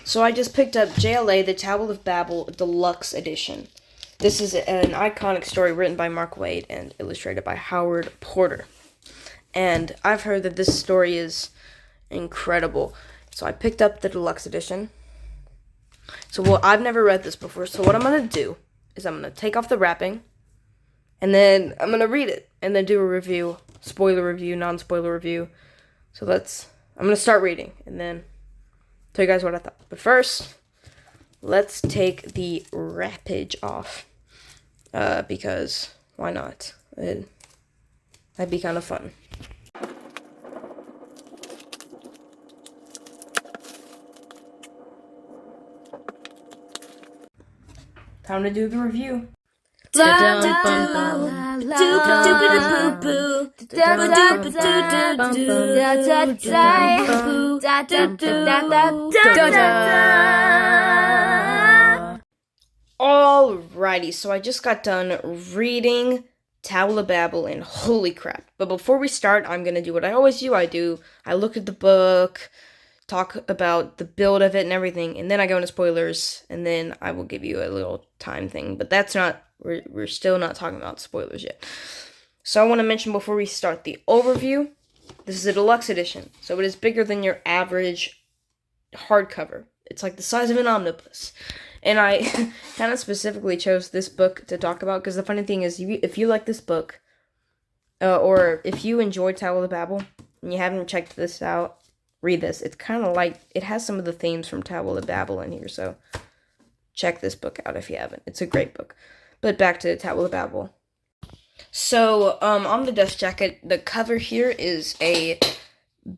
So I just picked up JLA, The Tower of Babel Deluxe Edition. This is an iconic story written by Mark Waid and illustrated by Howard Porter. And I've heard that this story is incredible. So I picked up the deluxe edition. So I've never read this before. So what I'm going to do is I'm going to take off the wrapping. And then I'm going to read it. And then do a review. Spoiler review, non-spoiler review. So I'm going to start reading. And then tell you guys what I thought. But first, let's take the wrappage off. Because why not? That'd be kind of fun. Time to do the review. Alrighty, so I just got done reading Tower of Babel, and holy crap. But before we start, I'm going to do what I always do. I look at the book, talk about the build of it and everything, and then I go into spoilers, and then I will give you a little time thing. But that's not, we're still not talking about spoilers yet. So I want to mention before we start the overview, this is a deluxe edition, so it is bigger than your average hardcover. It's like the size of an omnibus. And I kind of specifically chose this book to talk about, because the funny thing is, if you like this book, or if you enjoyed Tower of Babel, and you haven't checked this out, read this. It's kind of like, it has some of the themes from Tower of Babel in here, so check this book out if you haven't. It's a great book. But back to Tower of Babel. So, on the dust jacket, the cover here is a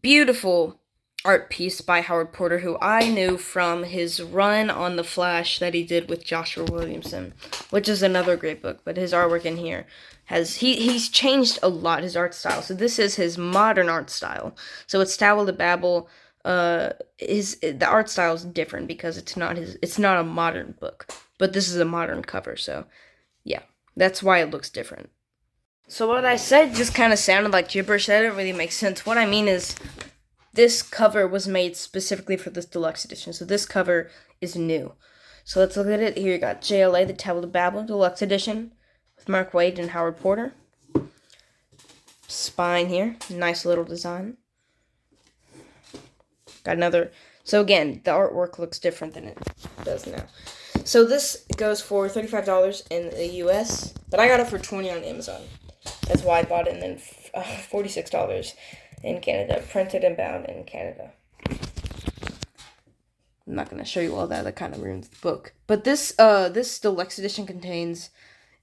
beautiful art piece by Howard Porter, who I knew from his run on The Flash that he did with Joshua Williamson, which is another great book. But his artwork in here he's changed a lot, his art style. So this is his modern art style. So it's Tower of Babel. The art style is different because it's not a modern book, but this is a modern cover. So yeah, that's why it looks different. So what I said just kind of sounded like gibberish. That didn't really make sense. What I mean is, this cover was made specifically for this deluxe edition, so this cover is new. So let's look at it. Here you got JLA, The Tower of Babel Deluxe Edition, with Mark Waid and Howard Porter. Spine here, nice little design. Got another, so again, the artwork looks different than it does now. So this goes for $35 in the US, but I got it for $20 on Amazon. That's why I bought it, and then $46 in Canada, printed and bound in Canada. I'm not going to show you all that kind of ruins the book. But this deluxe edition contains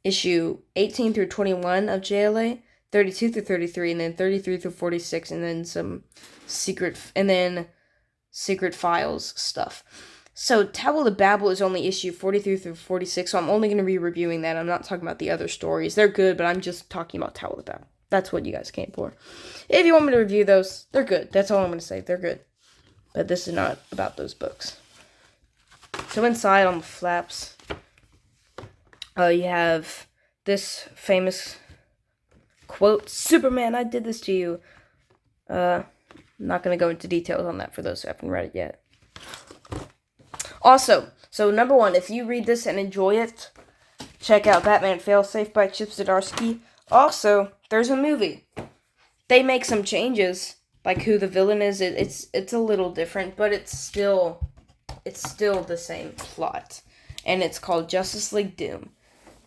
issue 18 through 21 of JLA, 32 through 33, and then 33 through 46, and then some secret files stuff. So Tower of Babel is only issue 43 through 46, so I'm only going to be reviewing that. I'm not talking about the other stories. They're good, but I'm just talking about Tower of Babel. That's what you guys came for. If you want me to review those, they're good. That's all I'm going to say. They're good. But this is not about those books. So inside on the flaps, you have this famous quote, "Superman, I did this to you." I'm not going to go into details on that for those who haven't read it yet. Also, so number one, if you read this and enjoy it, check out Batman Failsafe by Chip Zdarsky. Also, there's a movie. They make some changes, like who the villain is. It's a little different, but it's still the same plot, and it's called Justice League Doom.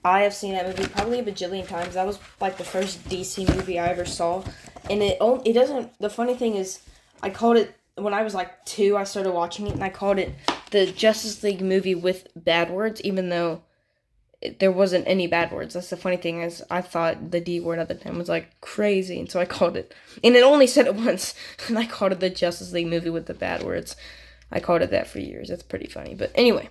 I have seen that movie probably a bajillion times. That was like the first DC movie I ever saw, and it doesn't. The funny thing is, I called it when I was like 2. I started watching it, and I called it the Justice League movie with bad words, even though there wasn't any bad words. That's the funny thing, is I thought the D word at the time was like crazy, and so I called it, and it only said it once, and I called it the Justice League movie with the bad words. I called it that for years. That's pretty funny. But anyway,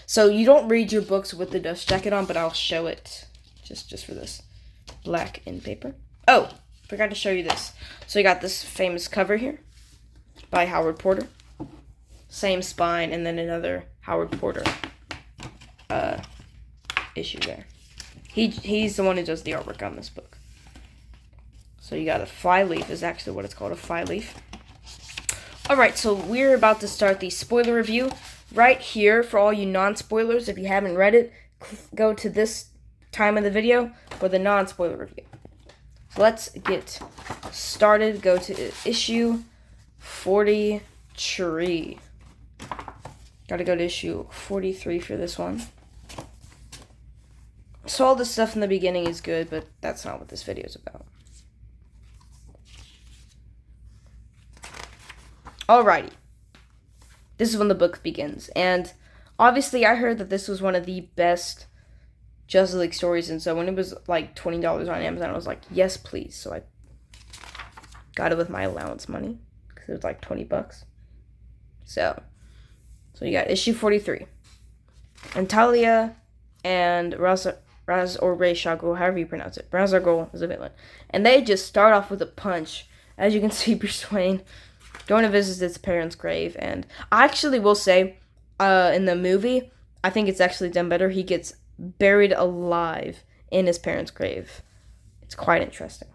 so you don't read your books with the dust jacket on, but I'll show it just for this black end paper. Oh, forgot to show you this. So you got this famous cover here by Howard Porter. Same spine, and then another Howard Porter issue there. He's the one who does the artwork on this book. So you got a fly leaf, is actually what it's called, a fly leaf. Alright, so we're about to start the spoiler review. Right here, for all you non-spoilers, if you haven't read it, go to this time of the video for the non-spoiler review. So let's get started. Go to issue 43. Gotta go to issue 43 for this one. So all the stuff in the beginning is good, but that's not what this video is about. Alrighty. This is when the book begins. And obviously I heard that this was one of the best Justice League stories. And so when it was like $20 on Amazon, I was like, yes, please. So I got it with my allowance money. Because it was like $20. So you got issue 43. And Talia and Raz or Ray Shagul, however you pronounce it. Raz Al is a villain. And they just start off with a punch. As you can see, Bruce Wayne going to visit his parents' grave. And I actually will say, in the movie, I think it's actually done better. He gets buried alive in his parents' grave. It's quite interesting.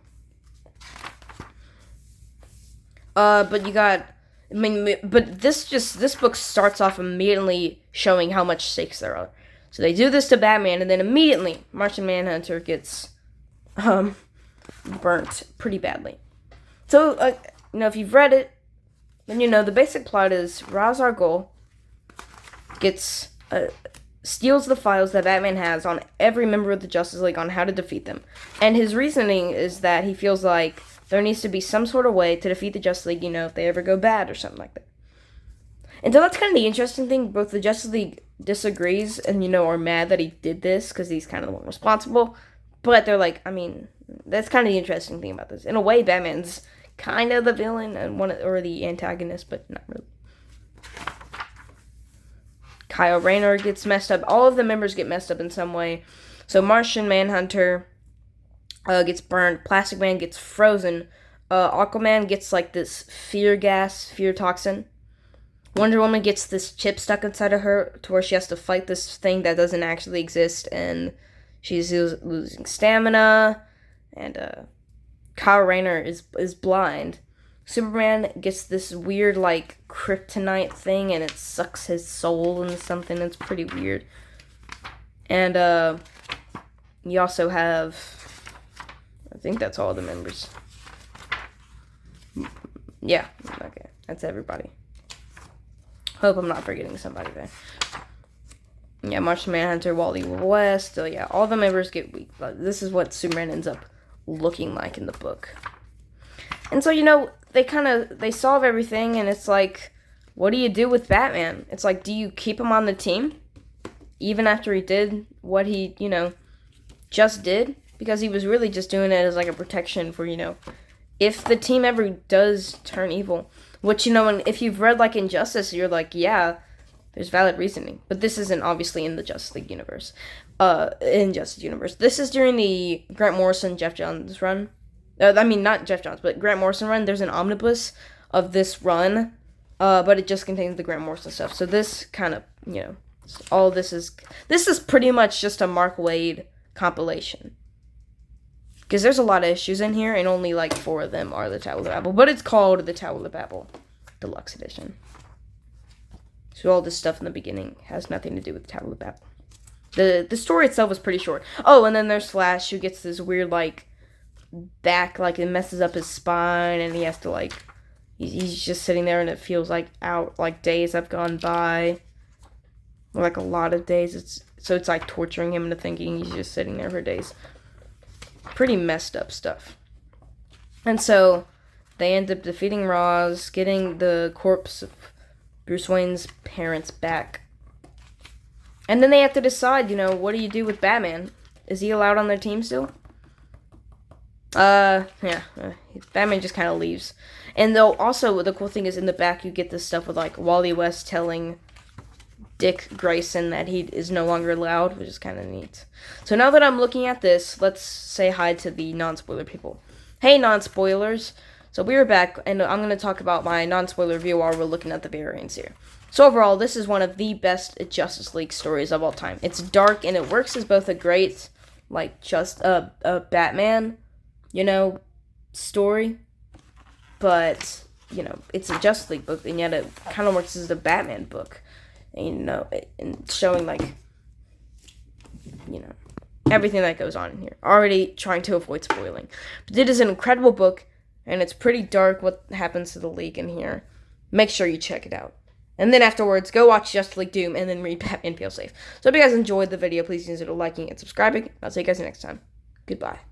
But you got, but this book starts off immediately showing how much stakes there are. So they do this to Batman, and then immediately Martian Manhunter gets, burnt pretty badly. So, if you've read it, then the basic plot is Ra's al Ghul gets, steals the files that Batman has on every member of the Justice League on how to defeat them. And his reasoning is that he feels like there needs to be some sort of way to defeat the Justice League, if they ever go bad or something like that. And so that's kind of the interesting thing. Both the Justice League disagrees and, are mad that he did this because he's kind of the one responsible. But they're like, that's kind of the interesting thing about this. In a way, Batman's kind of the villain and or the antagonist, but not really. Kyle Rayner gets messed up. All of the members get messed up in some way. So Martian Manhunter gets burned. Plastic Man gets frozen. Aquaman gets like this fear toxin. Wonder Woman gets this chip stuck inside of her to where she has to fight this thing that doesn't actually exist, and she's losing stamina. And Kyle Rayner is blind. Superman gets this weird, kryptonite thing, and it sucks his soul into something that's pretty weird. And, you also have, I think that's all the members. Yeah, okay, that's everybody. Hope I'm not forgetting somebody there. Yeah, Martian Manhunter, Wally West, so yeah, all the members get weak. This is what Superman ends up looking like in the book. And so, they solve everything, and it's like, what do you do with Batman? It's like, do you keep him on the team? Even after he did what he, just did? Because he was really just doing it as, a protection for, if the team ever does turn evil. Which, and if you've read, Injustice, you're like, yeah, there's valid reasoning. But this isn't obviously in the Justice League universe. Injustice universe. This is during the Grant Morrison, Jeff Johns run. Not Jeff Johns, but Grant Morrison run. There's an omnibus of this run, but it just contains the Grant Morrison stuff. So this kind of, all this is pretty much just a Mark Waid compilation. Because there's a lot of issues in here, and only 4 of them are the Tower of Babel. But it's called the Tower of Babel Deluxe Edition. So all this stuff in the beginning has nothing to do with the Tower of Babel. The story itself is pretty short. Oh, and then there's Flash, who gets this weird, back, it messes up his spine, and he has to, he's just sitting there, and it feels days have gone by. Or, a lot of days. It's torturing him into thinking he's just sitting there for days. Pretty messed up stuff. And so, they end up defeating Ra's, getting the corpse of Bruce Wayne's parents back. And then they have to decide, what do you do with Batman? Is he allowed on their team still? Batman just kind of leaves. And though, also, the cool thing is in the back, you get this stuff with, Wally West telling Dick Grayson that he is no longer allowed, which is kind of neat. So now that I'm looking at this, let's say hi to the non-spoiler people. Hey, non-spoilers. So we are back, and I'm going to talk about my non-spoiler review while we're looking at the variants here. So overall, this is one of the best Justice League stories of all time. It's dark, and it works as both a great, a Batman, story, but it's a Justice League book, and yet it kind of works as a Batman book. And, and showing, everything that goes on in here. Already trying to avoid spoiling. But it is an incredible book, and it's pretty dark what happens to the League in here. Make sure you check it out. And then afterwards, go watch Justice League Doom, and then read Batman Feel Safe. So if you guys enjoyed the video, please consider liking and subscribing. I'll see you guys next time. Goodbye.